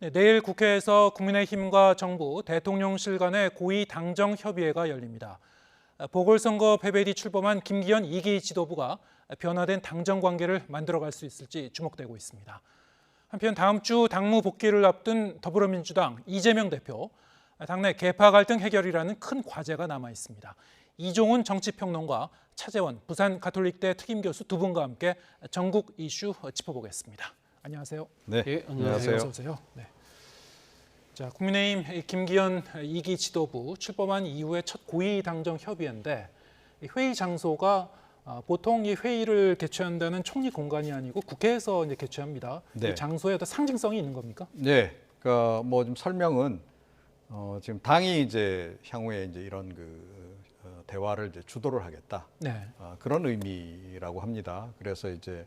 네, 내일 국회에서 국민의힘과 정부, 대통령실 간의 고위 당정 협의회가 열립니다. 보궐선거 패배 뒤 출범한 김기현 2기 지도부가 변화된 당정 관계를 만들어갈 수 있을지 주목되고 있습니다. 한편 다음 주 당무 복귀를 앞둔 더불어민주당 이재명 대표, 당내 계파 갈등 해결이라는 큰 과제가 남아 있습니다. 이종훈 정치평론가, 차재원 부산 가톨릭대 특임교수 두 분과 함께 전국 이슈 짚어보겠습니다. 안녕하세요. 네, 안녕하세요. 어서 오세요. 네. 자, 국민의힘 김기현 2기 지도부 출범한 이후에 첫 고위 당정 협의회인데 회의 장소가 보통 이 회의를 개최한다는 총리 공간이 아니고 국회에서 이제 개최합니다. 네. 이 장소에 어떤 상징성이 있는 겁니까? 네, 그러니까 뭐 좀 설명은 지금 당이 이제 향후에 이제 이런 대화를 이제 주도를 하겠다. 네. 그런 의미라고 합니다. 그래서 이제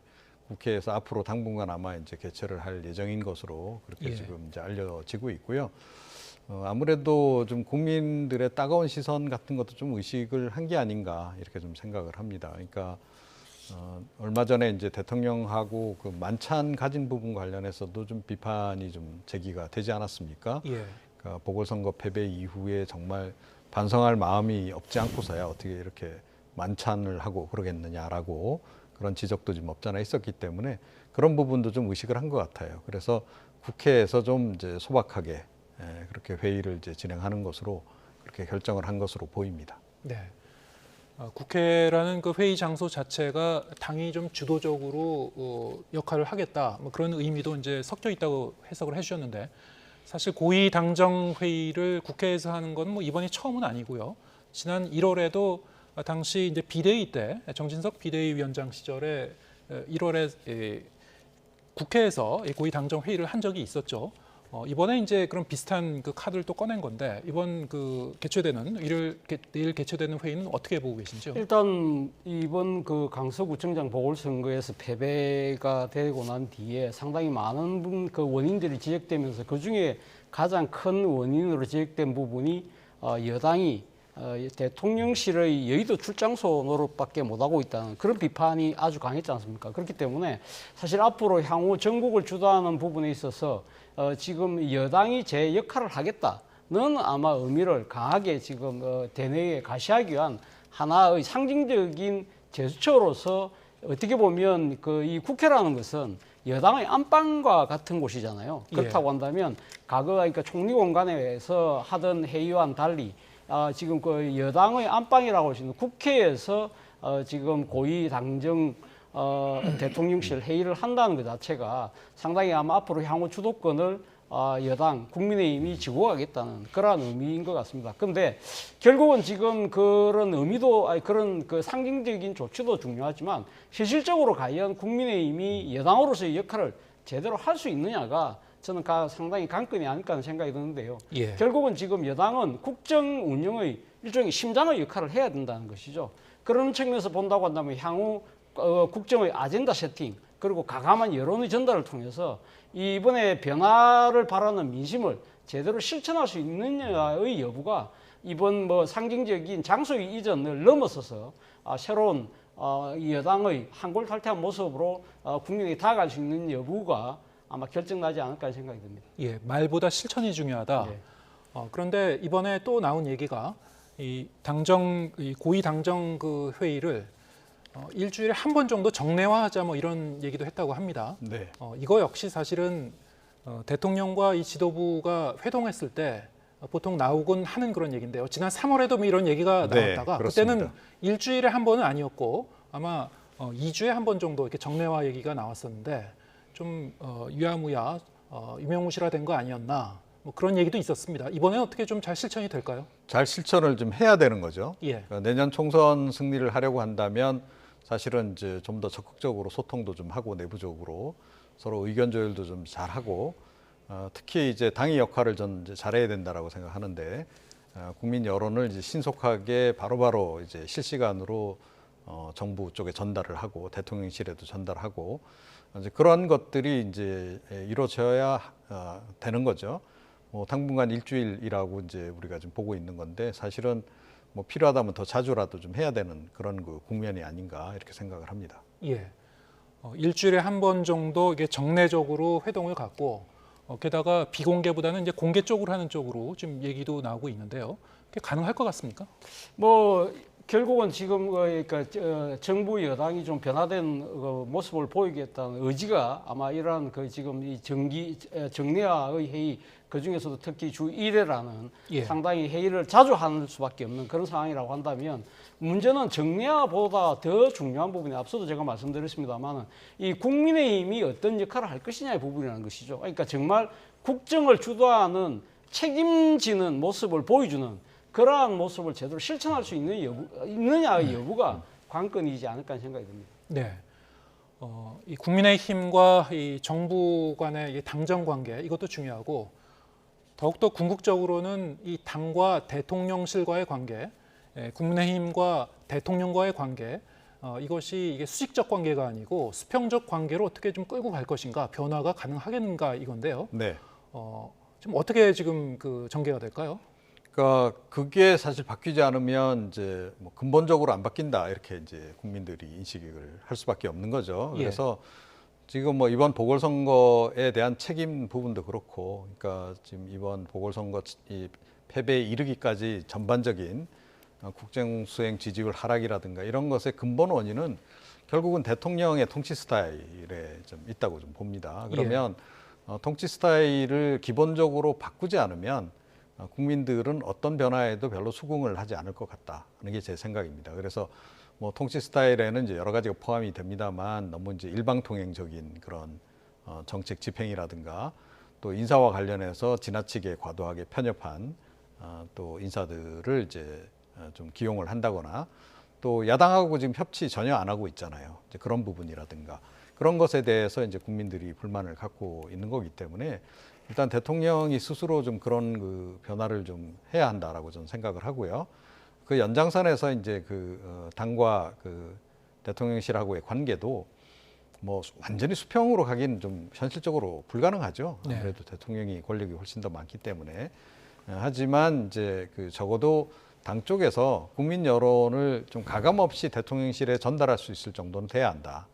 국회에서 앞으로 당분간 아마 이제 개최를 할 예정인 것으로 그렇게 지금 이제 알려지고 있고요. 아무래도 좀 국민들의 따가운 시선 같은 것도 좀 의식을 한 게 아닌가 이렇게 좀 생각을 합니다. 그러니까 얼마 전에 이제 대통령하고 그 만찬 가진 부분 관련해서도 좀 비판이 좀 제기가 되지 않았습니까? 예. 그러니까 보궐선거 패배 이후에 정말 반성할 마음이 없지 않고서야 어떻게 이렇게 만찬을 하고 그러겠느냐라고 그런 지적도 좀 없잖아 있었기 때문에 그런 부분도 좀 의식을 한 것 같아요. 그래서 국회에서 좀 이제 소박하게 그렇게 회의를 이제 진행하는 것으로 그렇게 결정을 한 것으로 보입니다. 네. 국회라는 그 회의 장소 자체가 당이 좀 주도적으로 역할을 하겠다, 뭐 그런 의미도 이제 섞여 있다고 해석을 해주셨는데, 사실 고위 당정 회의를 국회에서 하는 건 뭐 이번이 처음은 아니고요. 지난 1월에도 당시 이제 비대위 때 정진석 비대위원장 시절에 1월에 국회에서 고위 당정 회의를 한 적이 있었죠. 이번에 이제 그런 비슷한 그 카드를 또 꺼낸 건데 이번 그 내일 개최되는 회의는 어떻게 보고 계신지요? 일단 이번 그 강서구청장 보궐선거에서 패배가 되고 난 뒤에 상당히 많은 그 원인들이 지적되면서 그 중에 가장 큰 원인으로 지적된 부분이 여당이 대통령실의 여의도 출장소 노릇밖에 못하고 있다는 그런 비판이 아주 강했지 않습니까? 그렇기 때문에 사실 앞으로 향후 전국을 주도하는 부분에 있어서 지금 여당이 제 역할을 하겠다는 아마 의미를 강하게 지금 대내에 가시하기 위한 하나의 상징적인 제스처로서 어떻게 보면 이 국회라는 것은 여당의 안방과 같은 곳이잖아요. 그렇다고 한다면 과거 그러니까 총리 공간에서 하던 회의와는 달리 지금 그 여당의 안방이라고 할 수 있는 국회에서 지금 고위 당정 대통령실 회의를 한다는 것 자체가 상당히 아마 앞으로 향후 주도권을 여당 국민의힘이 쥐고 가겠다는 그런 의미인 것 같습니다. 그런데 결국은 지금 그런 의미도 그런 그 상징적인 조치도 중요하지만 실질적으로 과연 국민의힘이 여당으로서의 역할을 제대로 할 수 있느냐가 저는 상당히 관건이 아닐까 하는 생각이 드는데요. 예. 결국은 지금 여당은 국정 운영의 일종의 심장의 역할을 해야 된다는 것이죠. 그런 측면에서 본다고 한다면 향후 국정의 아젠다 세팅 그리고 과감한 여론의 전달을 통해서 이번에 변화를 바라는 민심을 제대로 실천할 수 있느냐의 여부가 이번 상징적인 장소의 이전을 넘어서서 새로운 여당의 한골탈퇴한 모습으로 국민에게 다가갈 수 있는 여부가 아마 결정나지 않을까 생각이 듭니다. 예, 말보다 실천이 중요하다. 네. 그런데 이번에 또 나온 얘기가 이 고위 당정 그 회의를 일주일에 한 번 정도 정례화하자 뭐 이런 얘기도 했다고 합니다. 네. 이거 역시 사실은 대통령과 이 지도부가 회동했을 때 보통 나오곤 하는 그런 얘기인데요. 지난 3월에도 뭐 이런 얘기가 네, 나왔다가 그렇습니다. 그때는 일주일에 한 번은 아니었고 아마 2주에 한 번 정도 이렇게 정례화 얘기가 나왔었는데 좀 유야무야 유명무실화된 거 아니었나 뭐 그런 얘기도 있었습니다. 이번에 어떻게 좀 잘 실천이 될까요? 잘 실천을 좀 해야 되는 거죠. 예. 그러니까 내년 총선 승리를 하려고 한다면 사실은 이제 좀 더 적극적으로 소통도 좀 하고 내부적으로 서로 의견 조율도 좀 잘하고 특히 이제 당의 역할을 전 이제 잘해야 된다라고 생각하는데 국민 여론을 이제 신속하게 바로바로 이제 실시간으로 정부 쪽에 전달을 하고 대통령실에도 전달하고 이제 그런 것들이 이제 이루어져야 되는 거죠. 뭐 당분간 일주일이라고 이제 우리가 지금 보고 있는 건데 사실은 뭐 필요하다면 더 자주라도 좀 해야 되는 그런 그 국면이 아닌가 이렇게 생각을 합니다. 예. 일주일에 한 번 정도 이게 정례적으로 회동을 갖고 게다가 비공개보다는 이제 공개 쪽으로 하는 쪽으로 지금 얘기도 나오고 있는데요. 그게 가능할 것 같습니까? 뭐 결국은 지금 그러니까 정부 여당이 좀 변화된 모습을 보이겠다는 의지가 아마 이러한 그 지금 이 정례화의 회의 그 중에서도 특히 주 1회라는 예. 상당히 회의를 자주 하는 수밖에 없는 그런 상황이라고 한다면 문제는 정례화보다 더 중요한 부분이 앞서도 제가 말씀드렸습니다만 이 국민의힘이 어떤 역할을 할 것이냐의 부분이라는 것이죠. 그러니까 정말 국정을 주도하는 책임지는 모습을 보여주는 그러한 모습을 제대로 실천할 수 있느냐의 여부가 관건이지 않을까 하는 생각이 듭니다. 네. 이 국민의힘과 이 정부 간의 이 당정 관계 이것도 중요하고 더욱더 궁극적으로는 이 당과 대통령실과의 관계, 국민의힘과 대통령과의 관계 이것이 이게 수직적 관계가 아니고 수평적 관계로 어떻게 좀 끌고 갈 것인가 변화가 가능하겠는가 이건데요. 네. 좀 어떻게 지금 그 전개가 될까요? 그러니까 그게 사실 바뀌지 않으면 이제 뭐 근본적으로 안 바뀐다 이렇게 이제 국민들이 인식을 할 수밖에 없는 거죠. 예. 그래서 지금 뭐 이번 보궐선거에 대한 책임 부분도 그렇고, 그러니까 지금 이번 보궐선거 이 패배에 이르기까지 전반적인 국정 수행 지지율 하락이라든가 이런 것의 근본 원인은 결국은 대통령의 통치 스타일에 좀 있다고 좀 봅니다. 그러면 통치 스타일을 기본적으로 바꾸지 않으면 국민들은 어떤 변화에도 별로 수긍을 하지 않을 것 같다는 게 제 생각입니다. 그래서 뭐 통치 스타일에는 이제 여러 가지가 포함이 됩니다만 너무 이제 일방통행적인 그런 정책 집행이라든가 또 인사와 관련해서 지나치게 과도하게 편협한 또 인사들을 이제 좀 기용을 한다거나 또 야당하고 지금 협치 전혀 안 하고 있잖아요. 이제 그런 부분이라든가 그런 것에 대해서 이제 국민들이 불만을 갖고 있는 거기 때문에 일단 대통령이 스스로 좀 그런 그 변화를 좀 해야 한다라고 저는 생각을 하고요. 그 연장선에서 이제 그 당과 그 대통령실하고의 관계도 뭐 완전히 수평으로 가기는 좀 현실적으로 불가능하죠. 네. 아무래도 대통령이 권력이 훨씬 더 많기 때문에. 하지만 이제 그 적어도 당 쪽에서 국민 여론을 좀 가감 없이 대통령실에 전달할 수 있을 정도는 돼야 한다.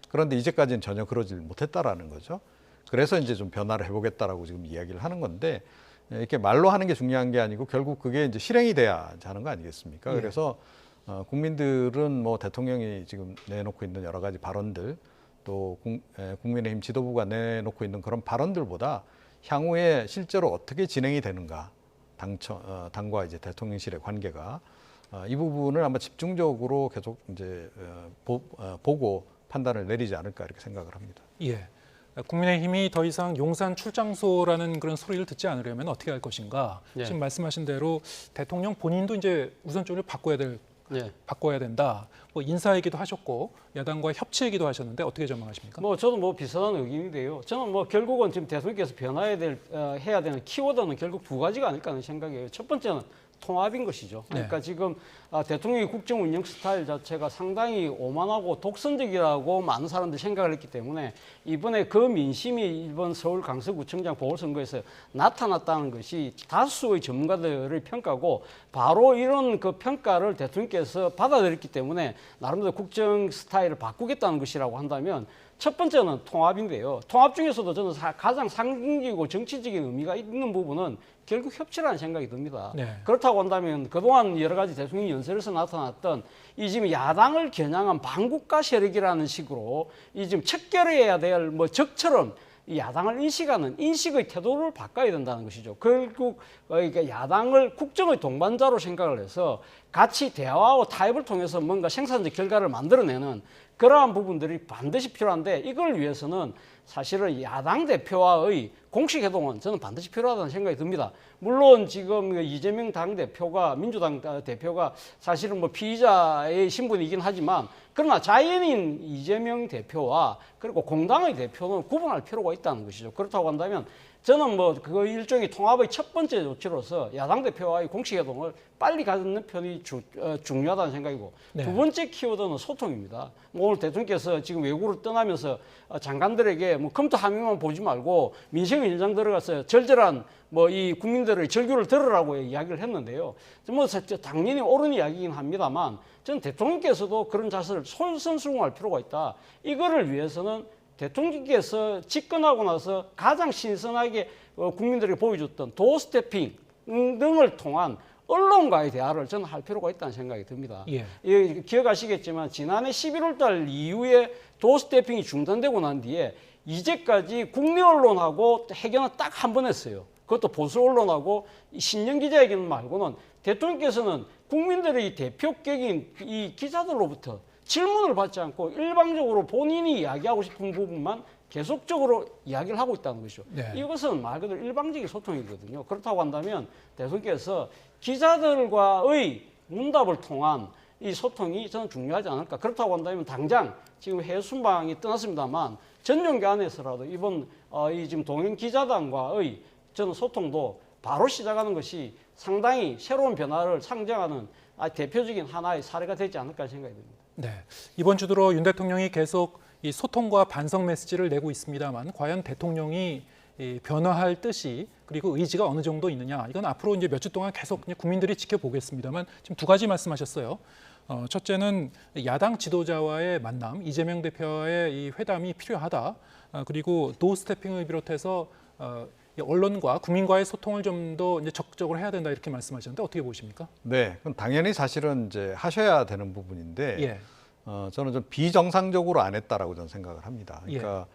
그런데 이제까지는 전혀 그러질 못했다라는 거죠. 그래서 이제 좀 변화를 해보겠다라고 지금 이야기를 하는 건데 이렇게 말로 하는 게 중요한 게 아니고 결국 그게 이제 실행이 돼야 하는 거 아니겠습니까? 예. 그래서 국민들은 뭐 대통령이 지금 내놓고 있는 여러 가지 발언들 또 국민의힘 지도부가 내놓고 있는 그런 발언들보다 향후에 실제로 어떻게 진행이 되는가 당과 이제 대통령실의 관계가 이 부분을 아마 집중적으로 계속 이제 보고 판단을 내리지 않을까 이렇게 생각을 합니다. 예. 국민의힘이 더 이상 용산 출장소라는 그런 소리를 듣지 않으려면 어떻게 할 것인가? 예. 지금 말씀하신 대로 대통령 본인도 이제 우선적으로 바꿔야 된다. 뭐 인사 얘기도 하셨고 야당과 협치 얘기도 하셨는데 어떻게 전망하십니까? 뭐 저도 뭐 비슷한 의견인데요. 저는 뭐 결국은 지금 대통령께서 해야 되는 키워드는 결국 두 가지가 아닐까 하는 생각이에요. 첫 번째는 통합인 것이죠. 그러니까 네. 지금 대통령의 국정 운영 스타일 자체가 상당히 오만하고 독선적이라고 많은 사람들이 생각을 했기 때문에 이번에 그 민심이 이번 서울 강서구청장 보궐선거에서 나타났다는 것이 다수의 전문가들의 평가고 바로 이런 그 평가를 대통령께서 받아들였기 때문에 나름대로 국정 스타일을 바꾸겠다는 것이라고 한다면 첫 번째는 통합인데요. 통합 중에서도 저는 가장 상징적이고 정치적인 의미가 있는 부분은 결국 협치라는 생각이 듭니다. 네. 그렇다고 한다면 그동안 여러 가지 대통령 연설에서 나타났던 이 지금 야당을 겨냥한 반국가 세력이라는 식으로 이 지금 척결해야 될 뭐 적처럼 이 야당을 인식하는 인식의 태도를 바꿔야 된다는 것이죠. 결국 그러니까 야당을 국정의 동반자로 생각을 해서 같이 대화와 타협을 통해서 뭔가 생산적 결과를 만들어내는 그러한 부분들이 반드시 필요한데 이걸 위해서는 사실은 야당 대표와의 공식 회동은 저는 반드시 필요하다는 생각이 듭니다. 물론 지금 이재명 당대표가 민주당 대표가 사실은 뭐 피의자의 신분이긴 하지만 그러나 자연인 이재명 대표와 그리고 공당의 대표는 구분할 필요가 있다는 것이죠. 그렇다고 한다면 저는 뭐 그 일종의 통합의 첫 번째 조치로서 야당 대표와의 공식 회동을 빨리 갖는 편이 중요하다는 생각이고 네. 두 번째 키워드는 소통입니다. 오늘 대통령께서 지금 외국으로 떠나면서 장관들에게 뭐 컴퓨터 화면만 보지 말고 민생의 현장 들어가서 절절한 뭐 이 국민들의 절규를 들으라고 이야기를 했는데요. 뭐 당연히 옳은 이야기이긴 합니다만 저는 대통령께서도 그런 자세를 솔선수긍할 필요가 있다. 이거를 위해서는 대통령께서 집권하고 나서 가장 신선하게 국민들에게 보여줬던 도어스태핑 등을 통한 언론과의 대화를 저는 할 필요가 있다는 생각이 듭니다. 예. 기억하시겠지만 지난해 11월 달 이후에 도어스태핑이 중단되고 난 뒤에 이제까지 국내 언론하고 회견을 딱 한 번 했어요. 그것도 보수 언론하고 신년 기자회견 말고는 대통령께서는 국민들의 대표격인 이 기자들로부터 질문을 받지 않고 일방적으로 본인이 이야기하고 싶은 부분만 계속적으로 이야기를 하고 있다는 것이죠. 네. 이것은 말 그대로 일방적인 소통이거든요. 그렇다고 한다면 대통령께서 기자들과의 문답을 통한 이 소통이 저는 중요하지 않을까. 그렇다고 한다면 당장 지금 해외 순방이 떠났습니다만 전용기 안에서라도 이번 이 지금 동행 기자단과의 저는 소통도 바로 시작하는 것이 상당히 새로운 변화를 상징하는 대표적인 하나의 사례가 되지 않을까 생각이 듭니다. 네. 이번 주 들어 윤 대통령이 계속 이 소통과 반성 메시지를 내고 있습니다만 과연 대통령이 이 변화할 뜻이 그리고 의지가 어느 정도 있느냐 이건 앞으로 이제 몇 주 동안 계속 국민들이 지켜보겠습니다만 지금 두 가지 말씀하셨어요. 첫째는 야당 지도자와의 만남, 이재명 대표와의 이 회담이 필요하다. 그리고 도어스태핑을 비롯해서 언론과 국민과의 소통을 좀 더 이제 적극적으로 해야 된다 이렇게 말씀하셨는데 어떻게 보십니까? 네, 그럼 당연히 사실은 이제 하셔야 되는 부분인데 예. 저는 좀 비정상적으로 안 했다라고 저는 생각을 합니다. 그러니까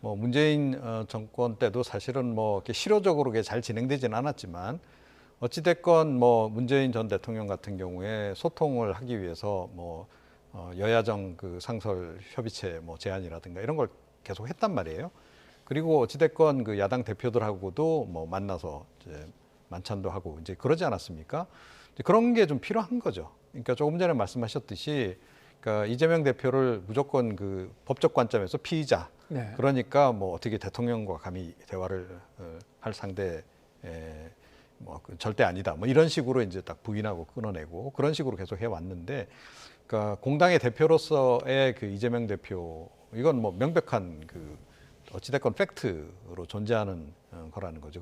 뭐 문재인 정권 때도 사실은 뭐 이렇게 실효적으로 잘 진행되지는 않았지만 어찌 됐건 뭐 문재인 전 대통령 같은 경우에 소통을 하기 위해서 뭐 여야정 그 상설 협의체 뭐 제안이라든가 이런 걸 계속 했단 말이에요. 그리고 어찌 됐건 그 야당 대표들하고도 뭐 만나서 이제 만찬도 하고 이제 그러지 않았습니까? 이제 그런 게 좀 필요한 거죠. 그러니까 조금 전에 말씀하셨듯이 그러니까 이재명 대표를 무조건 그 법적 관점에서 피의자. 네. 그러니까 뭐 어떻게 대통령과 감히 대화를 할 상대 뭐 절대 아니다. 뭐 이런 식으로 이제 딱 부인하고 끊어내고 그런 식으로 계속 해왔는데, 그러니까 공당의 대표로서의 그 이재명 대표 이건 뭐 명백한 그 어찌됐건 팩트로 존재하는 거라는 거죠.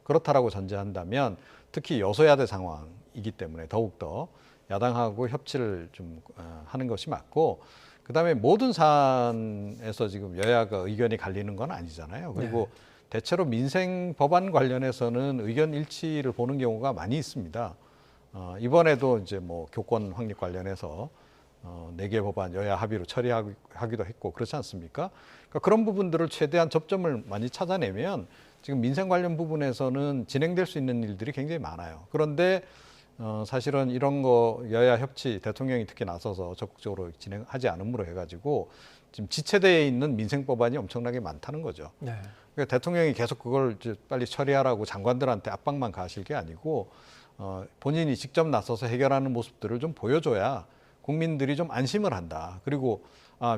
그렇다라고 전제한다면 특히 여소야대 상황이기 때문에 더욱더 야당하고 협치를 좀 하는 것이 맞고, 그다음에 모든 사안에서 지금 여야가 의견이 갈리는 건 아니잖아요. 그리고 대체로 민생 법안 관련해서는 의견 일치를 보는 경우가 많이 있습니다. 이번에도 이제 뭐 교권 확립 관련해서 4개 법안 여야 합의로 처리하기도 했고 그렇지 않습니까? 그러니까 그런 부분들을 최대한 접점을 많이 찾아내면 지금 민생 관련 부분에서는 진행될 수 있는 일들이 굉장히 많아요. 그런데 사실은 이런 거 여야 협치 대통령이 특히 나서서 적극적으로 진행하지 않음으로 해가지고 지금 지체되어 있는 민생 법안이 엄청나게 많다는 거죠. 네. 그러니까 대통령이 계속 그걸 이제 빨리 처리하라고 장관들한테 압박만 가하실 게 아니고 본인이 직접 나서서 해결하는 모습들을 좀 보여줘야 국민들이 좀 안심을 한다. 그리고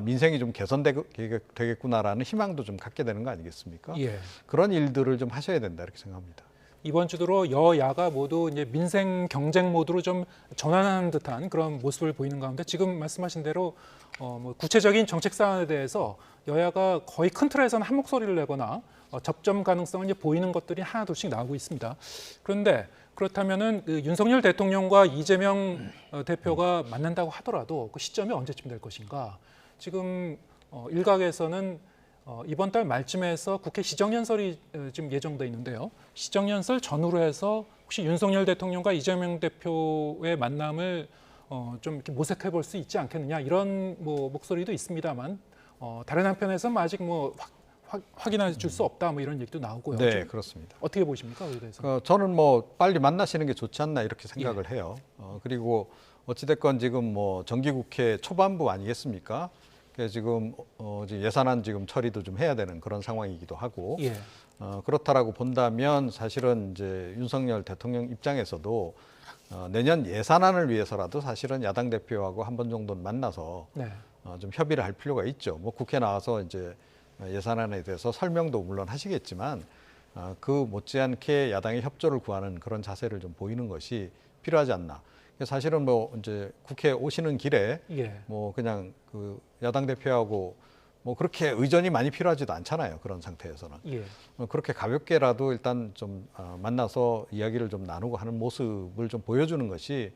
민생이 좀 개선되겠구나라는 희망도 좀 갖게 되는 거 아니겠습니까? 예. 그런 일들을 좀 하셔야 된다 이렇게 생각합니다. 이번 주 들어 여야가 모두 이제 민생 경쟁 모드로 좀 전환하는 듯한 그런 모습을 보이는 가운데 지금 말씀하신 대로 뭐 구체적인 정책 사안에 대해서 여야가 거의 큰 틀에서는 한 목소리를 내거나 접점 가능성을 이제 보이는 것들이 하나둘씩 나오고 있습니다. 그런데 그렇다면은 그 윤석열 대통령과 이재명 대표가 만난다고 하더라도 그 시점이 언제쯤 될 것인가? 지금 일각에서는 이번 달 말쯤에서 국회 시정연설이 지금 예정돼 있는데요. 시정연설 전후로 해서 혹시 윤석열 대통령과 이재명 대표의 만남을 좀 이렇게 모색해 볼 수 있지 않겠느냐 이런 뭐 목소리도 있습니다만 다른 한편에서는 아직 뭐 확인해 줄 수 없다 뭐 이런 얘기도 나오고요. 네, 그렇습니다. 어떻게 보십니까? 그에 대해서? 저는 뭐 빨리 만나시는 게 좋지 않나 이렇게 생각을 해요. 그리고 어찌됐건 지금 뭐 정기국회 초반부 아니겠습니까? 지금 예산안 지금 처리도 좀 해야 되는 그런 상황이기도 하고 예. 그렇다라고 본다면 사실은 이제 윤석열 대통령 입장에서도 내년 예산안을 위해서라도 사실은 야당 대표하고 한 번 정도는 만나서 네. 좀 협의를 할 필요가 있죠. 뭐 국회 나와서 이제 예산안에 대해서 설명도 물론 하시겠지만 그 못지않게 야당의 협조를 구하는 그런 자세를 좀 보이는 것이 필요하지 않나. 사실은 뭐 이제 국회 오시는 길에 예. 뭐 그냥 그 야당 대표하고 뭐 그렇게 의전이 많이 필요하지도 않잖아요. 그런 상태에서는. 예. 그렇게 가볍게라도 일단 좀 만나서 이야기를 좀 나누고 하는 모습을 좀 보여주는 것이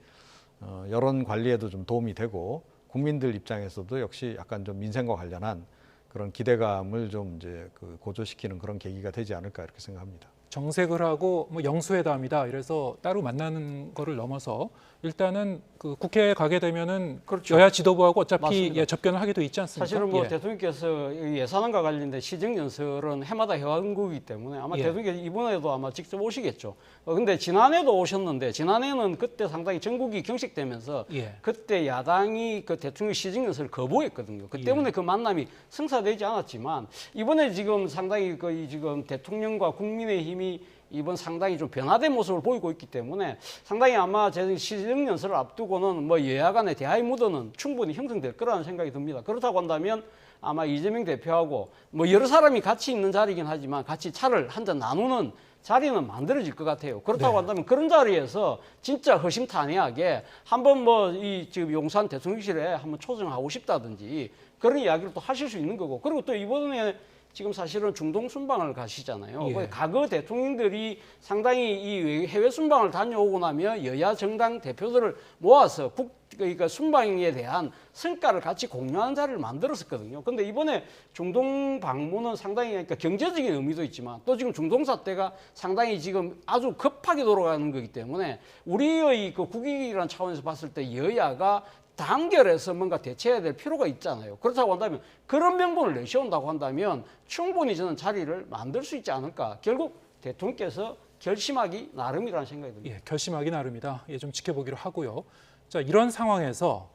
여론 관리에도 좀 도움이 되고 국민들 입장에서도 역시 약간 좀 민생과 관련한 그런 기대감을 좀 이제 그 고조시키는 그런 계기가 되지 않을까 이렇게 생각합니다. 정색을 하고 뭐 영수회담이다 이래서 따로 만나는 거를 넘어서 일단은 그 국회에 가게 되면은 그렇죠. 여야 지도부하고 어차피 맞습니다. 예, 접견을 하게 돼 있지 않습니까? 사실은 뭐 예. 대통령께서 이 예산안과 관련된 시정연설은 해마다 해온 거기 때문에 아마 예. 대통령께서 이번에도 아마 직접 오시겠죠. 근데 지난해도 오셨는데 지난해는 그때 상당히 전국이 경색되면서 예. 그때 야당이 그 대통령 시정연설을 거부했거든요. 그 때문에 그 만남이 성사되지 않았지만 이번에 지금 상당히 그 지금 대통령과 국민의힘이 이번 상당히 좀 변화된 모습을 보이고 있기 때문에 상당히 아마 제 시정연설을 앞두고는 뭐 여야 간의 대화의 무드는 충분히 형성될 거라는 생각이 듭니다. 그렇다고 한다면 아마 이재명 대표하고 뭐 여러 사람이 같이 있는 자리이긴 하지만 같이 차를 한 잔 나누는 자리는 만들어질 것 같아요. 그렇다고 네. 한다면 그런 자리에서 진짜 허심탄회하게 한번 뭐 이 지금 용산 대통령실에 한번 초청하고 싶다든지 그런 이야기를 또 하실 수 있는 거고 그리고 또 이번에 지금 사실은 중동 순방을 가시잖아요. 예. 과거 대통령들이 상당히 이 해외 순방을 다녀오고 나면 여야 정당 대표들을 모아서 그러니까 순방에 대한 성과를 같이 공유하는 자리를 만들었었거든요. 그런데 이번에 중동 방문은 상당히 그러니까 경제적인 의미도 있지만 또 지금 중동 사태가 상당히 지금 아주 급하게 돌아가는 거기 때문에 우리의 그 국익이라는 차원에서 봤을 때 여야가 단결해서 뭔가 대처해야 될 필요가 있잖아요. 그렇다고 한다면 그런 명분을 내세운다고 한다면 충분히 저는 자리를 만들 수 있지 않을까. 결국 대통령께서 결심하기 나름이라는 생각이 듭니다. 예, 결심하기 나름이다. 예, 좀 지켜보기로 하고요. 자, 이런 상황에서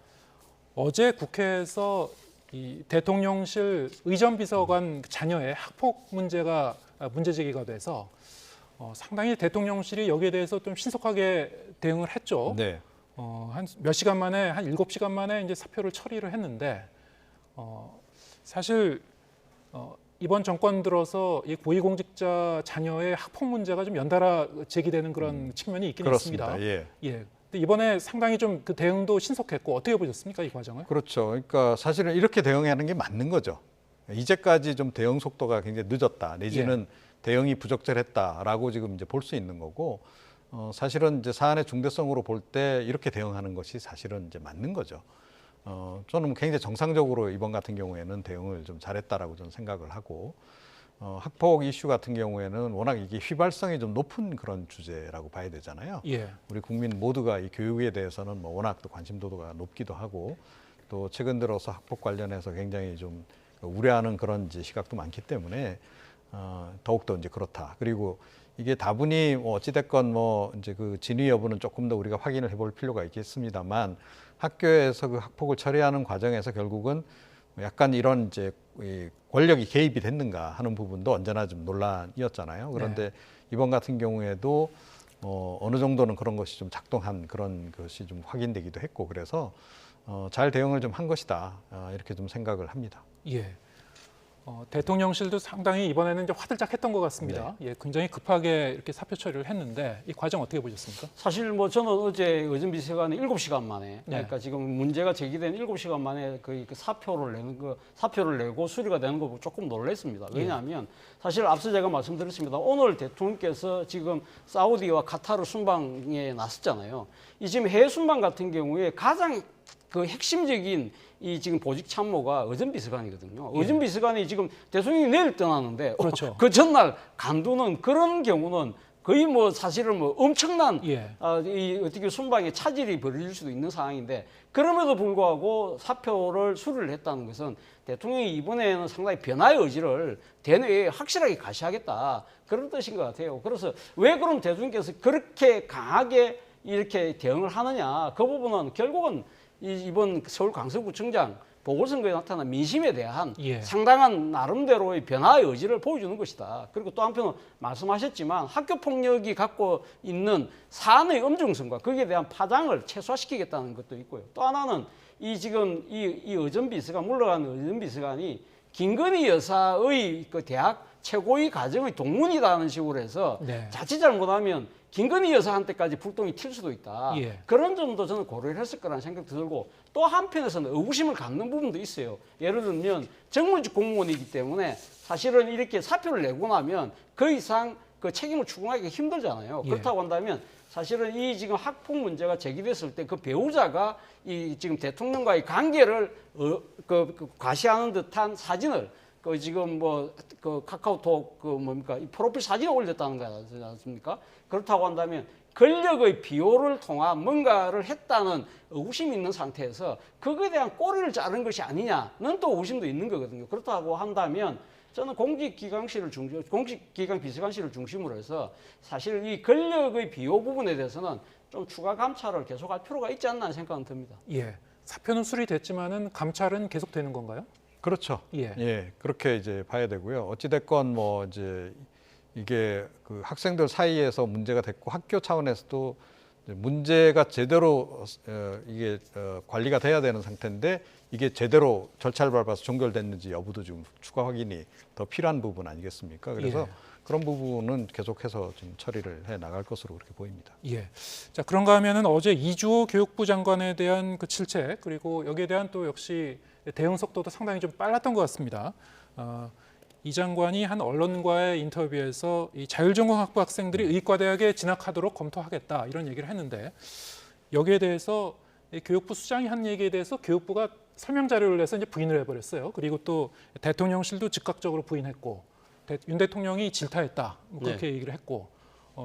어제 국회에서 이 대통령실 의전비서관 자녀의 학폭 문제가 문제 제기가 돼서 상당히 대통령실이 여기에 대해서 좀 신속하게 대응을 했죠. 네. 한 몇 시간 만에 한 7시간 만에 이제 사표를 처리를 했는데 사실 이번 정권 들어서 이 고위공직자 자녀의 학폭 문제가 좀 연달아 제기되는 그런 측면이 있긴 그렇습니다. 있습니다. 예. 예. 근데 이번에 상당히 좀 그 대응도 신속했고 어떻게 보셨습니까, 이 과정을? 그렇죠. 그러니까 사실은 이렇게 대응하는 게 맞는 거죠. 이제까지 좀 대응 속도가 굉장히 늦었다. 내지는 대응이 부적절했다라고 지금 이제 볼 수 있는 거고, 사실은 이제 사안의 중대성으로 볼 때 이렇게 대응하는 것이 사실은 이제 맞는 거죠. 저는 굉장히 정상적으로 이번 같은 경우에는 대응을 좀 잘했다라고 저는 생각을 하고, 학폭 이슈 같은 경우에는 워낙 이게 휘발성이 좀 높은 그런 주제라고 봐야 되잖아요. 예. 우리 국민 모두가 이 교육에 대해서는 뭐 워낙 또 관심도가 높기도 하고 또 최근 들어서 학폭 관련해서 굉장히 좀 우려하는 그런 이제 시각도 많기 때문에 더욱더 이제 그렇다. 그리고 이게 다분히 뭐 어찌됐건 뭐 이제 그 진위 여부는 조금 더 우리가 확인을 해볼 필요가 있겠습니다만 학교에서 그 학폭을 처리하는 과정에서 결국은 약간 이런 이제 이 권력이 개입이 됐는가 하는 부분도 언제나 좀 논란이었잖아요. 그런데 이번 같은 경우에도 어느 정도는 그런 것이 좀 작동한 그런 것이 좀 확인되기도 했고 그래서 잘 대응을 좀 한 것이다 이렇게 좀 생각을 합니다. 예. 대통령실도 상당히 이번에는 이제 화들짝했던 것 같습니다. 예, 굉장히 급하게 이렇게 사표 처리를 했는데 이 과정 어떻게 보셨습니까? 사실 뭐 저는 어제 의전비서관이 7시간 만에 그러니까 지금 문제가 제기된 7시간 만에 그 사표를 내고 수리가 되는 거 보고 조금 놀랐습니다. 왜냐하면 사실 앞서 제가 말씀드렸습니다. 오늘 대통령께서 지금 사우디와 카타르 순방에 나섰잖아요. 이 지금 해외 순방 같은 경우에 가장 그 핵심적인 이 지금 보직 참모가 의전비서관이거든요. 의전비서관이 지금 대통령이 내일 떠나는데 그렇죠. 그 전날 간두는 그런 경우는 거의 뭐 사실은 뭐 엄청난 이 어떻게 순방에 차질이 벌어질 수도 있는 상황인데 그럼에도 불구하고 사표를 수리를 했다는 것은 대통령이 이번에는 상당히 변화의 의지를 대내에 확실하게 가시하겠다 그런 뜻인 것 같아요. 그래서 왜 그럼 대통령께서 그렇게 강하게 이렇게 대응을 하느냐 그 부분은 결국은 이번 서울 강서구청장 보궐선거에 나타난 민심에 대한 상당한 나름대로의 변화의 의지를 보여주는 것이다. 그리고 또 한편으로 말씀하셨지만 학교폭력이 갖고 있는 사안의 엄중성과 거기에 대한 파장을 최소화시키겠다는 것도 있고요. 또 하나는 이 지금 이 의전비서관 물러간 의전비서관이 김건희 여사의 그 대학 최고위 과정의 동문이라는 식으로 해서 자칫 잘못하면 김건희 여사한테까지 불똥이 튈 수도 있다. 그런 점도 저는 고려를 했을 거라는 생각도 들고 또 한편에서는 의구심을 갖는 부분도 있어요. 예를 들면 정무직 공무원이기 때문에 사실은 이렇게 사표를 내고 나면 그 이상 그 책임을 추궁하기가 힘들잖아요. 그렇다고 한다면 사실은 이 지금 학폭 문제가 제기됐을 때 그 배우자가 이 지금 대통령과의 관계를 과시하는 듯한 사진을 그 지금 뭐 그 카카오톡 그 뭡니까 이 프로필 사진을 올렸다는 거지 않습니까? 그렇다고 한다면 권력의 비호를 통한 뭔가를 했다는 의구심이 있는 상태에서 그거에 대한 꼬리를 자른 것이 아니냐는 또 의심도 있는 거거든요. 그렇다고 한다면 저는 공직기강 비서관실을 중심으로 해서 사실 이 권력의 비호 부분에 대해서는 좀 추가 감찰을 계속할 필요가 있지 않나 생각은 듭니다. 예. 사표는 수리됐지만은 감찰은 계속되는 건가요? 그렇죠. 예. 예, 그렇게 이제 봐야 되고요. 어찌 됐건 뭐 이제 이게 그 학생들 사이에서 문제가 됐고 학교 차원에서도 이제 문제가 제대로 이게 관리가 돼야 되는 상태인데 이게 제대로 절차를 밟아서 종결됐는지 여부도 좀 추가 확인이 더 필요한 부분 아니겠습니까? 그래서 예. 그런 부분은 계속해서 좀 처리를 해 나갈 것으로 그렇게 보입니다. 예. 자, 그런가 하면은 어제 이주호 교육부 장관에 대한 그 질책 그리고 여기에 대한 또 역시 대응 속도도 상당히 좀 빨랐던 것 같습니다. 이 장관이 한 언론과의 인터뷰에서 이 자율전공학부 학생들이 의과대학에 진학하도록 검토하겠다 이런 얘기를 했는데 여기에 대해서 이 교육부 수장이 한 얘기에 대해서 교육부가 설명 자료를 내서 이제 부인을 해버렸어요. 그리고 또 대통령실도 즉각적으로 부인했고 윤 대통령이 질타했다 뭐 그렇게 얘기를 했고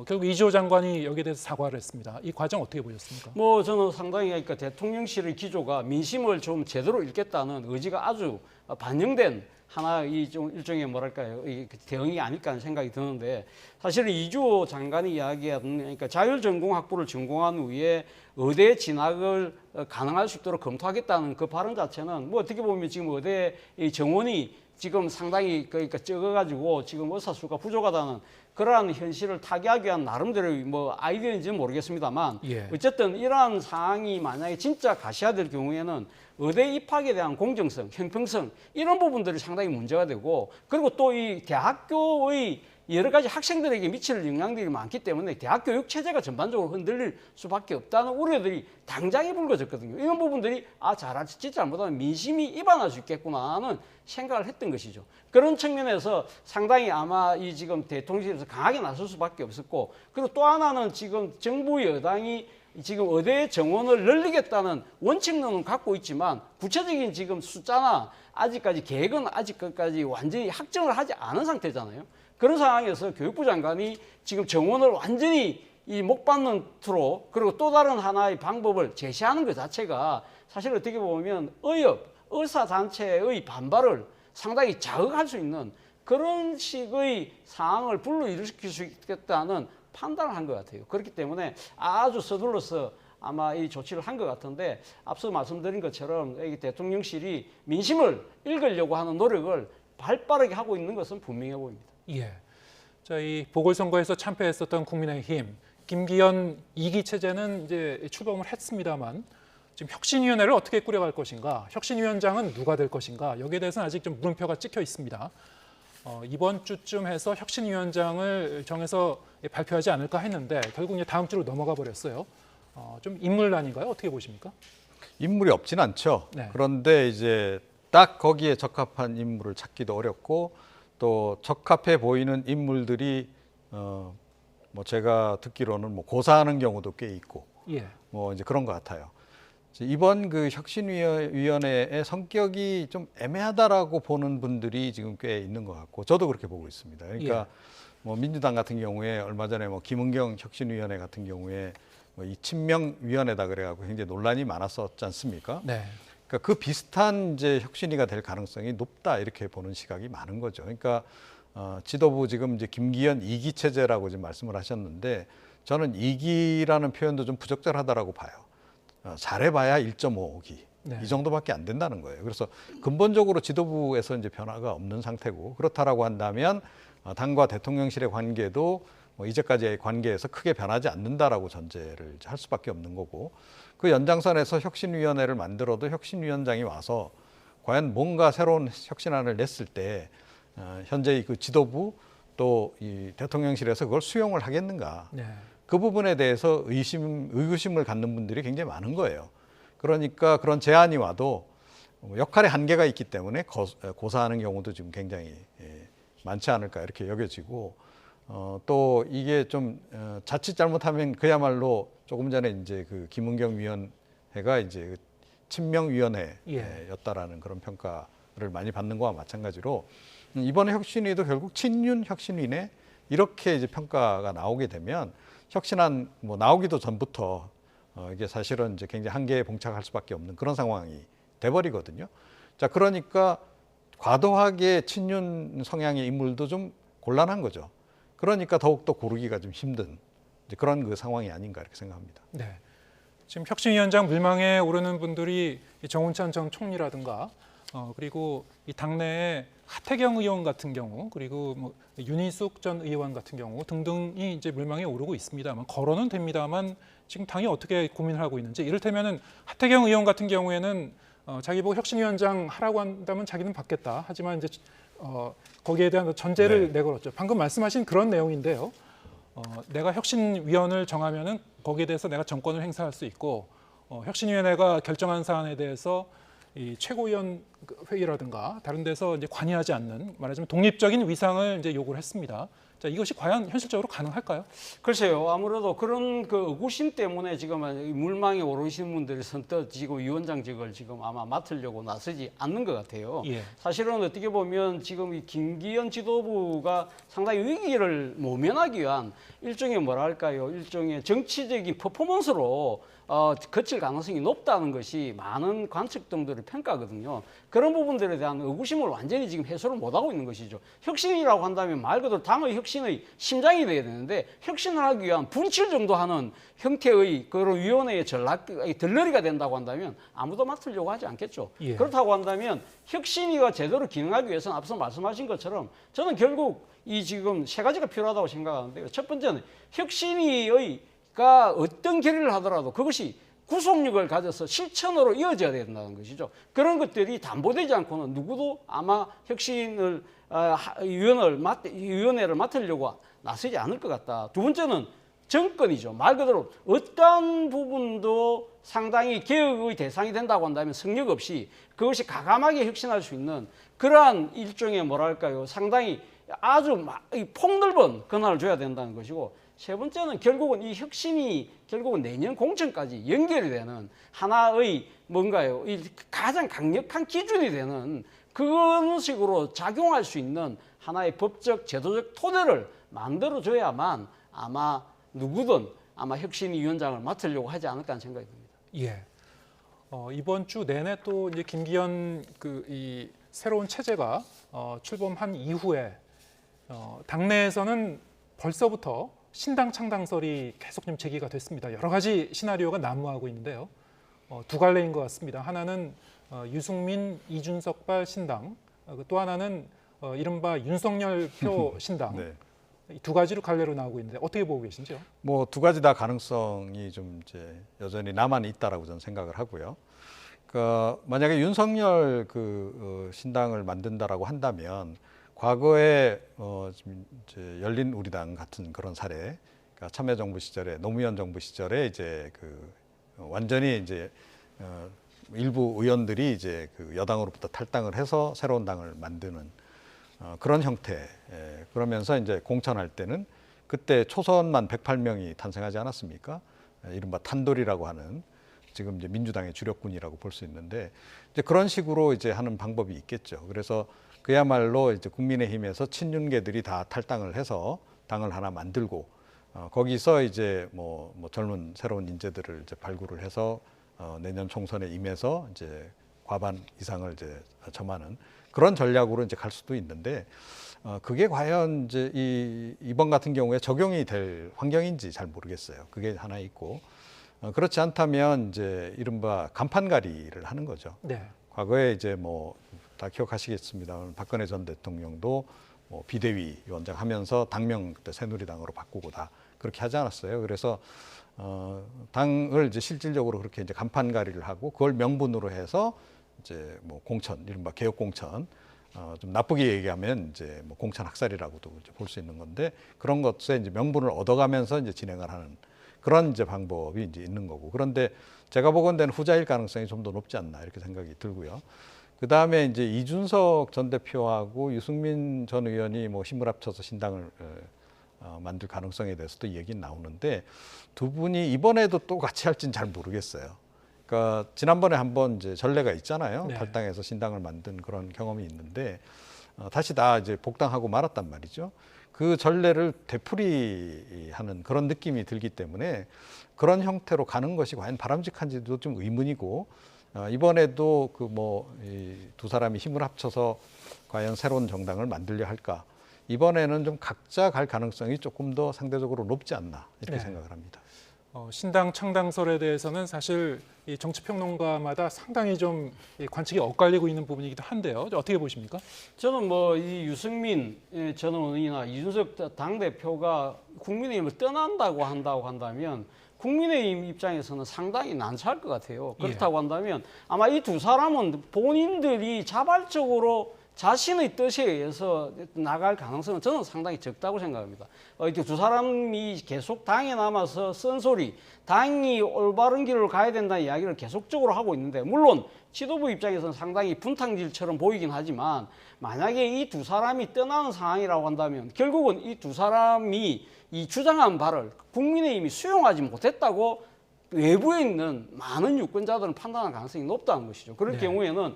결국 이주호 장관이 여기에 대해서 사과를 했습니다. 이 과정 어떻게 보셨습니까? 뭐 저는 상당히 그러니까 대통령실의 기조가 민심을 좀 제대로 읽겠다는 의지가 아주 반영된 하나의 좀 일종의 뭐랄까요 이 대응이 아닐까 하는 생각이 드는데 사실은 이주호 장관이 이야기한 그러니까 자율전공학부를 전공한 후에 의대 진학을 가능할 수 있도록 검토하겠다는 그 발언 자체는 뭐 어떻게 보면 지금 의대 이 정원이 지금 상당히 그러니까 적어가지고 지금 의사 수가 부족하다는 그러한 현실을 타개하기 위한 나름대로의 뭐 아이디어인지는 모르겠습니다만 예. 어쨌든 이러한 상황이 만약에 진짜 가시화될 경우에는 의대 입학에 대한 공정성, 형평성 이런 부분들이 상당히 문제가 되고 그리고 또 이 대학교의 여러 가지 학생들에게 미칠 영향들이 많기 때문에 대학 교육 체제가 전반적으로 흔들릴 수밖에 없다는 우려들이 당장에 불거졌거든요. 이런 부분들이 잘할지 잘못하면 민심이 입안할 수 있겠구나는 생각을 했던 것이죠. 그런 측면에서 상당히 아마 이 지금 대통령실에서 강하게 나설 수밖에 없었고 그리고 또 하나는 지금 정부 여당이 지금 의대 정원을 늘리겠다는 원칙론은 갖고 있지만 구체적인 지금 숫자나 아직까지 계획은 아직까지 완전히 확정을 하지 않은 상태잖아요. 그런 상황에서 교육부 장관이 지금 정원을 완전히 이 목 받는 투로 그리고 또 다른 하나의 방법을 제시하는 것 자체가 사실 어떻게 보면 의사단체의 반발을 상당히 자극할 수 있는 그런 식의 상황을 불러일으킬 수 있겠다는 판단을 한 것 같아요. 그렇기 때문에 아주 서둘러서 아마 이 조치를 한 것 같은데 앞서 말씀드린 것처럼 이 대통령실이 민심을 읽으려고 하는 노력을 발빠르게 하고 있는 것은 분명해 보입니다. 예. 자, 이 보궐선거에서 참패했었던 국민의힘 김기현 2기 체제는 이제 출범을 했습니다만 지금 혁신위원회를 어떻게 꾸려갈 것인가, 혁신위원장은 누가 될 것인가 여기에 대해서는 아직 좀 물음표가 찍혀 있습니다. 이번 주쯤 해서 혁신위원장을 정해서 발표하지 않을까 했는데 결국 이제 다음 주로 넘어가 버렸어요. 좀 인물난인가요? 어떻게 보십니까? 인물이 없진 않죠. 네. 그런데 이제 딱 거기에 적합한 인물을 찾기도 어렵고 또 적합해 보이는 인물들이 뭐 제가 듣기로는 뭐 고사하는 경우도 꽤 있고 예. 뭐 이제 그런 것 같아요. 이번 그 혁신위원회의 성격이 좀 애매하다라고 보는 분들이 지금 꽤 있는 것 같고 저도 그렇게 보고 있습니다. 그러니까 뭐 민주당 같은 경우에 얼마 전에 뭐 김은경 혁신위원회 같은 경우에 뭐 이 친명위원회다 그래가지고 굉장히 논란이 많았었지 않습니까? 네. 그러니까 그 비슷한 이제 혁신위가 될 가능성이 높다 이렇게 보는 시각이 많은 거죠. 그러니까 지도부 지금 이제 김기현 2기 체제라고 지금 말씀을 하셨는데 저는 2기라는 표현도 좀 부적절하다라고 봐요. 잘해봐야 1.5기 네. 이 정도밖에 안 된다는 거예요. 그래서 근본적으로 지도부에서 이제 변화가 없는 상태고 그렇다라고 한다면 당과 대통령실의 관계도 뭐 이제까지의 관계에서 크게 변하지 않는다라고 전제를 할 수밖에 없는 거고 그 연장선에서 혁신위원회를 만들어도 혁신위원장이 와서 과연 뭔가 새로운 혁신안을 냈을 때 현재 그 지도부 또 이 대통령실에서 그걸 수용을 하겠는가? 네. 그 부분에 대해서 의구심을 갖는 분들이 굉장히 많은 거예요. 그러니까 그런 제안이 와도 역할의 한계가 있기 때문에 고사하는 경우도 지금 굉장히 많지 않을까 이렇게 여겨지고 또 이게 좀 자칫 잘못하면 그야말로 조금 전에 이제 그 김은경 위원회가 이제 친명위원회였다라는 그런 평가가 많이 받는 거와 마찬가지로 이번에 혁신위도 결국 친윤 혁신위네 이렇게 이제 평가가 나오게 되면 혁신안 뭐 나오기도 전부터 이게 사실은 이제 굉장히 한계에 봉착할 수밖에 없는 그런 상황이 돼버리거든요. 자, 그러니까 과도하게 친윤 성향의 인물도 좀 곤란한 거죠. 그러니까 더욱더 고르기가 좀 힘든 이제 그런 그 상황이 아닌가 이렇게 생각합니다. 네. 지금 혁신위원장 물망에 오르는 분들이 이 정운찬 전 총리라든가 그리고 이 당내에 하태경 의원 같은 경우 그리고 뭐 윤희숙 전 의원 같은 경우 등등이 이제 물망에 오르고 있습니다만 거론은 됩니다만 지금 당이 어떻게 고민을 하고 있는지 이를테면은 하태경 의원 같은 경우에는 자기 보고 혁신위원장 하라고 한다면 자기는 받겠다. 하지만 이제 거기에 대한 전제를 내걸었죠. 방금 말씀하신 그런 내용인데요. 내가 혁신위원을 정하면은 거기에 대해서 내가 정권을 행사할 수 있고 혁신위원회가 결정한 사안에 대해서 이 최고위원 회의라든가 다른 데서 이제 관여하지 않는 말하자면 독립적인 위상을 이제 요구를 했습니다. 자, 이것이 과연 현실적으로 가능할까요? 글쎄요. 아무래도 그런 그 의구심 때문에 지금 물망에 오르신 분들이 선뜻 지금 위원장직을 지금 아마 맡으려고 나서지 않는 것 같아요. 예. 사실은 어떻게 보면 지금 이 김기현 지도부가 상당히 위기를 모면하기 위한 일종의 뭐랄까요, 일종의 정치적인 퍼포먼스로 거칠 가능성이 높다는 것이 많은 관측등들의 평가거든요. 그런 부분들에 대한 의구심을 완전히 지금 해소를 못하고 있는 것이죠. 혁신이라고 한다면 말 그대로 당의 혁신의 심장이 돼야 되는데 혁신을 하기 위한 분칠 정도 하는 형태의 그런 위원회의 들러리가 된다고 한다면 아무도 맡으려고 하지 않겠죠. 예. 그렇다고 한다면 혁신위가 제대로 기능하기 위해서는 앞서 말씀하신 것처럼 저는 결국 이 지금 세 가지가 필요하다고 생각하는데요. 첫 번째는 혁신위가 어떤 결의를 하더라도 그것이 구속력을 가져서 실천으로 이어져야 된다는 것이죠. 그런 것들이 담보되지 않고는 누구도 아마 혁신을 위원회를 맡으려고 나서지 않을 것 같다. 두 번째는 정권이죠. 말 그대로 어떠한 부분도 상당히 개혁의 대상이 된다고 한다면 성역 없이 그것이 과감하게 혁신할 수 있는 그러한 일종의 뭐랄까요, 상당히 아주 폭넓은 권한을 줘야 된다는 것이고, 세 번째는 결국은 이 혁신이 결국은 내년 공천까지 연결이 되는 하나의 뭔가요, 가장 강력한 기준이 되는 그런 식으로 작용할 수 있는 하나의 법적 제도적 토대를 만들어줘야만 아마 누구든 아마 혁신위원장을 맡으려고 하지 않을까 하는 생각이 듭니다. 예. 이번 주 내내 또 이제 김기현 이 새로운 체제가 출범한 이후에 당내에서는 벌써부터 신당 창당설이 계속 좀 제기가 됐습니다. 여러 가지 시나리오가 난무하고 있는데요. 두 갈래인 것 같습니다. 하나는 유승민, 이준석발 신당, 또 하나는 이른바 윤석열표 신당. 네. 이 두 가지로 갈래로 나오고 있는데 어떻게 보고 계신지요? 뭐 두 가지 다 가능성이 좀 이제 여전히 남아 있다라고 저는 생각을 하고요. 그 만약에 윤석열 신당을 만든다라고 한다면 과거에 지금 이제 열린 우리당 같은 그런 사례, 그러니까 참여정부 시절에 노무현 정부 시절에 이제 완전히 이제 일부 의원들이 이제 여당으로부터 탈당을 해서 새로운 당을 만드는 그런 형태. 그러면서 이제 공천할 때는 그때 초선만 108명이 탄생하지 않았습니까? 이른바 탄돌이라고 하는 지금 이제 민주당의 주력군이라고 볼 수 있는데 이제 그런 식으로 이제 하는 방법이 있겠죠. 그래서 그야말로 이제 국민의힘에서 친윤계들이 다 탈당을 해서 당을 하나 만들고 거기서 이제 뭐 젊은 새로운 인재들을 이제 발굴을 해서 내년 총선에 임해서 이제 과반 이상을 이제 점하는 그런 전략으로 이제 갈 수도 있는데 그게 과연 이제 이번 같은 경우에 적용이 될 환경인지 잘 모르겠어요. 그게 하나 있고 그렇지 않다면 이제 이른바 간판가리를 하는 거죠. 네. 과거에 이제 뭐 다 기억하시겠습니다. 박근혜 전 대통령도 뭐 비대위 위원장 하면서 당명 그때 새누리당으로 바꾸고 다 그렇게 하지 않았어요. 그래서 당을 이제 실질적으로 그렇게 이제 간판가리를 하고 그걸 명분으로 해서 이제 뭐 공천, 이른바 개혁 공천, 좀 나쁘게 얘기하면 이제 뭐 공천 학살이라고도 볼 수 있는 건데 그런 것에 이제 명분을 얻어가면서 이제 진행을 하는 그런 이제 방법이 이제 있는 거고. 그런데 제가 보건대는 후자일 가능성이 좀 더 높지 않나 이렇게 생각이 들고요. 그 다음에 이제 이준석 전 대표하고 유승민 전 의원이 뭐 힘을 합쳐서 신당을 만들 가능성에 대해서도 얘기는 나오는데 두 분이 이번에도 또 같이 할지는 잘 모르겠어요. 그러니까 지난번에 한번 이제 전례가 있잖아요. 네. 탈당해서 신당을 만든 그런 경험이 있는데 다시 다 이제 복당하고 말았단 말이죠. 그 전례를 되풀이하는 그런 느낌이 들기 때문에 그런 형태로 가는 것이 과연 바람직한지도 좀 의문이고 이번에도 그 뭐 두 사람이 힘을 합쳐서 과연 새로운 정당을 만들려 할까? 이번에는 좀 각자 갈 가능성이 조금 더 상대적으로 높지 않나 이렇게 네. 생각을 합니다. 신당 창당설에 대해서는 사실 이 정치평론가마다 상당히 좀 이 관측이 엇갈리고 있는 부분이기도 한데요. 어떻게 보십니까? 저는 뭐 이 유승민 전 의원이나 이준석 당대표가 국민의힘을 떠난다고 한다면 국민의힘 입장에서는 상당히 난처할 것 같아요. 그렇다고 한다면 아마 이 두 사람은 본인들이 자발적으로 자신의 뜻에 의해서 나갈 가능성은 저는 상당히 적다고 생각합니다. 이렇게 두 사람이 계속 당에 남아서 쓴소리, 당이 올바른 길을 가야 된다는 이야기를 계속적으로 하고 있는데 물론 지도부 입장에서는 상당히 분탕질처럼 보이긴 하지만 만약에 이 두 사람이 떠나는 상황이라고 한다면 결국은 이 두 사람이 이 주장한 바를 국민의힘이 수용하지 못했다고 외부에 있는 많은 유권자들은 판단할 가능성이 높다는 것이죠. 그럴 네. 경우에는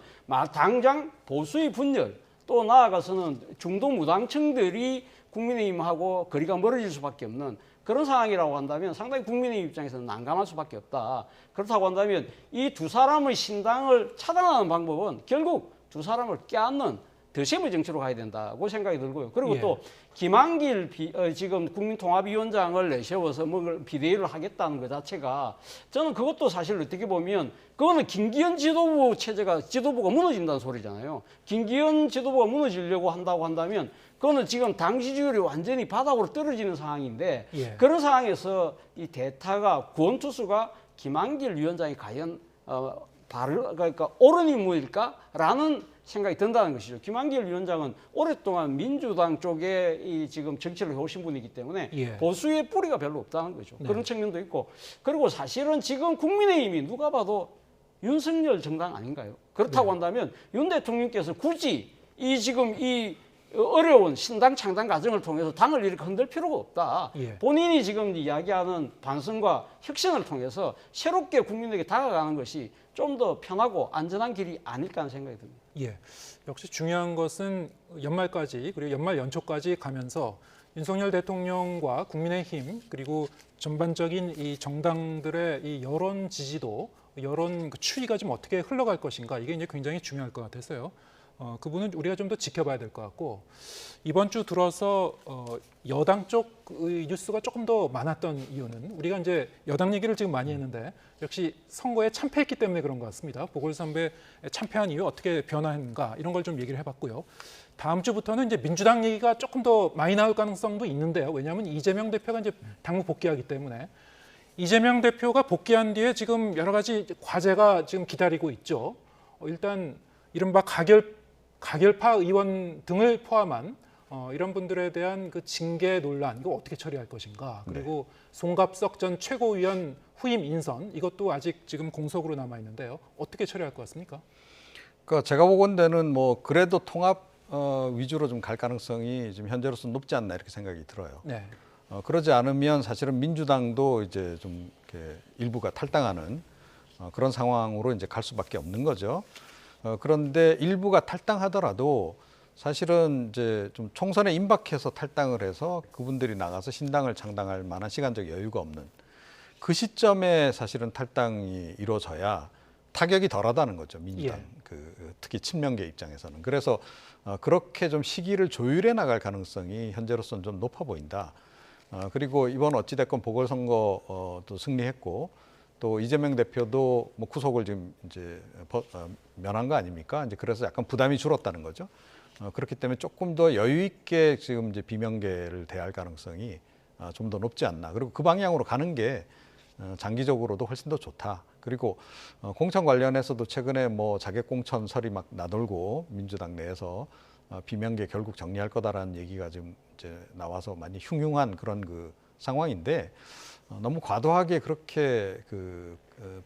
당장 보수의 분열 또 나아가서는 중도 무당층들이 국민의힘하고 거리가 멀어질 수밖에 없는 그런 상황이라고 한다면 상당히 국민의힘 입장에서는 난감할 수밖에 없다. 그렇다고 한다면 이 두 사람의 신당을 차단하는 방법은 결국 두 사람을 껴안는 더셈의 정치로 가야 된다고 생각이 들고요. 그리고 예. 또 김한길 지금 국민통합위원장을 내세워서 뭐 비대위를 하겠다는 것 자체가 저는 그것도 사실 어떻게 보면 그거는 김기현 지도부가 무너진다는 소리잖아요. 김기현 지도부가 무너지려고 한다고 한다면 그거는 지금 당 지지율이 완전히 바닥으로 떨어지는 상황인데 예. 그런 상황에서 이 대타가 구원투수가 김한길 위원장이 과연 그러니까 옳은 인물일까라는 생각이 든다는 것이죠. 김한길 위원장은 오랫동안 민주당 쪽에 이 지금 정치를 해오신 분이기 때문에 예. 보수의 뿌리가 별로 없다는 거죠. 네. 그런 측면도 있고 그리고 사실은 지금 국민의힘이 누가 봐도 윤석열 정당 아닌가요? 그렇다고 네. 한다면 윤 대통령께서 굳이 이 지금 이 어려운 신당 창당 과정을 통해서 당을 이렇게 흔들 필요가 없다. 예. 본인이 지금 이야기하는 반성과 혁신을 통해서 새롭게 국민에게 다가가는 것이 좀 더 편하고 안전한 길이 아닐까 하는 생각이 듭니다. 예. 역시 중요한 것은 연말까지 그리고 연말 연초까지 가면서 윤석열 대통령과 국민의힘 그리고 전반적인 이 정당들의 이 여론 지지도 여론 그 추이가 좀 어떻게 흘러갈 것인가 이게 이제 굉장히 중요할 것 같아서요. 그 부분은 우리가 좀 더 지켜봐야 될 것 같고 이번 주 들어서 여당 쪽의 뉴스가 조금 더 많았던 이유는 우리가 이제 여당 얘기를 지금 많이 했는데 역시 선거에 참패했기 때문에 그런 것 같습니다. 보궐선거에 참패한 이유 어떻게 변화했는가 이런 걸 좀 얘기를 해봤고요. 다음 주부터는 이제 민주당 얘기가 조금 더 많이 나올 가능성도 있는데요. 왜냐하면 이재명 대표가 이제 당무 복귀하기 때문에 이재명 대표가 복귀한 뒤에 지금 여러 가지 과제가 지금 기다리고 있죠. 일단 이른바 가결파 의원 등을 포함한 이런 분들에 대한 그 징계 논란 이거 어떻게 처리할 것인가 그리고 송갑석 전 최고위원 후임 인선 이것도 아직 지금 공석으로 남아 있는데요. 어떻게 처리할 것 같습니까? 그러니까 제가 보건대는 뭐 그래도 통합 위주로 좀 갈 가능성이 지금 현재로서 높지 않나 이렇게 생각이 들어요. 네. 그러지 않으면 사실은 민주당도 이제 좀 이렇게 일부가 탈당하는 그런 상황으로 이제 갈 수밖에 없는 거죠. 그런데 일부가 탈당하더라도 사실은 이제 좀 총선에 임박해서 탈당을 해서 그분들이 나가서 신당을 창당할 만한 시간적 여유가 없는 그 시점에 사실은 탈당이 이루어져야 타격이 덜하다는 거죠. 민주당 예. 특히 친명계 입장에서는. 그래서 그렇게 좀 시기를 조율해 나갈 가능성이 현재로서는 좀 높아 보인다. 그리고 이번 어찌됐건 보궐선거도 승리했고 또 이재명 대표도 뭐 구속을 지금 이제 면한 거 아닙니까? 이제 그래서 약간 부담이 줄었다는 거죠. 그렇기 때문에 조금 더 여유 있게 지금 이제 비명계를 대할 가능성이 좀 더 높지 않나. 그리고 그 방향으로 가는 게 장기적으로도 훨씬 더 좋다. 그리고 공천 관련해서도 최근에 뭐 자객 공천설이 막 나돌고 민주당 내에서 비명계 결국 정리할 거다라는 얘기가 지금 이제 나와서 많이 흉흉한 그런 그 상황인데 너무 과도하게 그렇게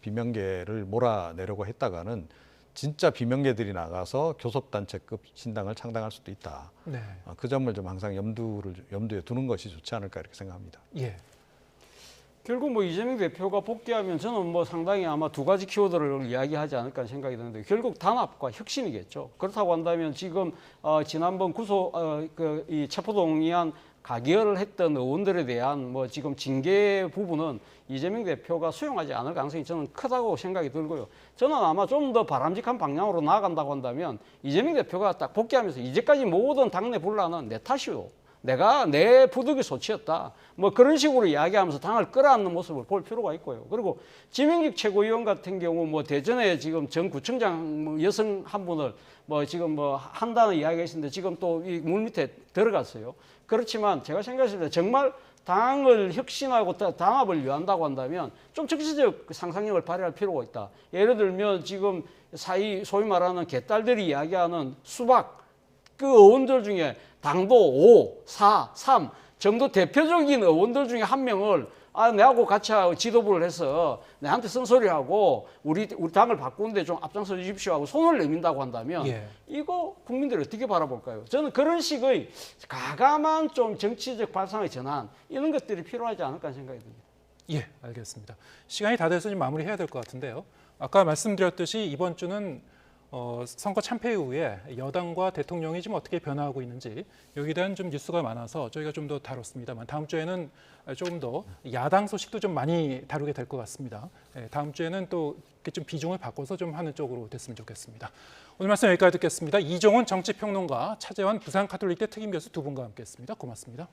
비명계를 몰아내려고 했다가는 진짜 비명계들이 나가서 교섭단체급 신당을 창당할 수도 있다. 네. 그 점을 좀 항상 염두에 두는 것이 좋지 않을까 이렇게 생각합니다. 예. 결국 뭐 이재명 대표가 복귀하면 저는 뭐 상당히 아마 두 가지 키워드를 이야기하지 않을까 생각이 드는데 결국 단합과 혁신이겠죠. 그렇다고 한다면 지금 지난번 구속 이 체포동의안 가결을 했던 의원들에 대한 뭐 지금 징계 부분은 이재명 대표가 수용하지 않을 가능성이 저는 크다고 생각이 들고요. 저는 아마 좀 더 바람직한 방향으로 나아간다고 한다면 이재명 대표가 딱 복귀하면서 이제까지 모든 당내 분란은 내 탓이요. 내가 내 부득이 소치였다. 뭐 그런 식으로 이야기하면서 당을 끌어안는 모습을 볼 필요가 있고요. 그리고 지명직 최고위원 같은 경우 뭐 대전에 지금 전 구청장 뭐 여성 한 분을 뭐 지금 뭐 한다는 이야기가 있었는데 지금 또 이 물 밑에 들어갔어요. 그렇지만 제가 생각했을 때 정말 당을 혁신하고 단합을 위한다고 한다면 좀 적시적 상상력을 발휘할 필요가 있다. 예를 들면 지금 소위 말하는 개딸들이 이야기하는 수박 그 의원들 중에 당도 5, 4, 3 정도 대표적인 의원들 중에 한 명을 내하고 같이 지도부를 해서 내한테 쓴소리하고 우리 당을 바꾸는데 좀 앞장서 주십시오 하고 손을 내민다고 한다면 예. 이거 국민들이 어떻게 바라볼까요? 저는 그런 식의 가감한 좀 정치적 발상의 전환 이런 것들이 필요하지 않을까 생각이 듭니다. 예, 알겠습니다. 시간이 다 돼서 좀 마무리해야 될 것 같은데요. 아까 말씀드렸듯이 이번 주는 선거 참패 이후에 여당과 대통령이 지금 어떻게 변화하고 있는지 여기에 대한 좀 뉴스가 많아서 저희가 좀 더 다뤘습니다만 다음 주에는 조금 더 야당 소식도 좀 많이 다루게 될 것 같습니다. 다음 주에는 또 이렇게 좀 비중을 바꿔서 좀 하는 쪽으로 됐으면 좋겠습니다. 오늘 말씀 여기까지 듣겠습니다. 이종훈 정치평론가, 차재환 부산가톨릭대 특임교수 두 분과 함께했습니다. 고맙습니다.